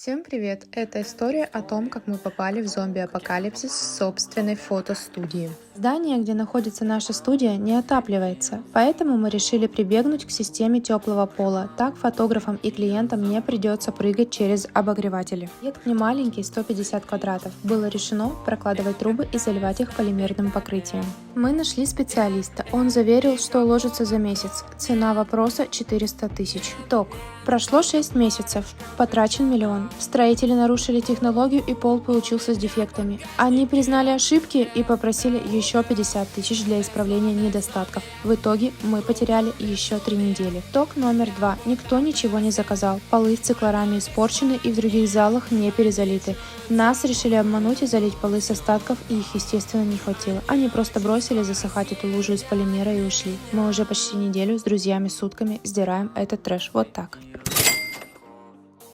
Всем привет! Это история о том, как мы попали в зомби-апокалипсис в собственной фотостудии. Здание, где находится наша студия, не отапливается, поэтому мы решили прибегнуть к системе теплого пола. Так фотографам и клиентам не придется прыгать через обогреватели. Объект не маленький, 150 квадратов. Было решено прокладывать трубы и заливать их полимерным покрытием. Мы нашли специалиста. Он заверил, что уложится за месяц. Цена вопроса 400 тысяч. Итог. Прошло 6 месяцев. Потрачен 1 миллион. Строители нарушили технологию, и пол получился с дефектами. Они признали ошибки и попросили еще 50 тысяч для исправления недостатков. В итоге мы потеряли еще 3 недели. Итог номер 2. Никто ничего не заказал. Полы в циклораме испорчены и в других залах не перезалиты. Нас решили обмануть и залить полы с остатков, и их, естественно, не хватило. Они просто бросили засыхать эту лужу из полимера и ушли. Мы уже почти неделю с друзьями сутками сдираем этот трэш. Вот так.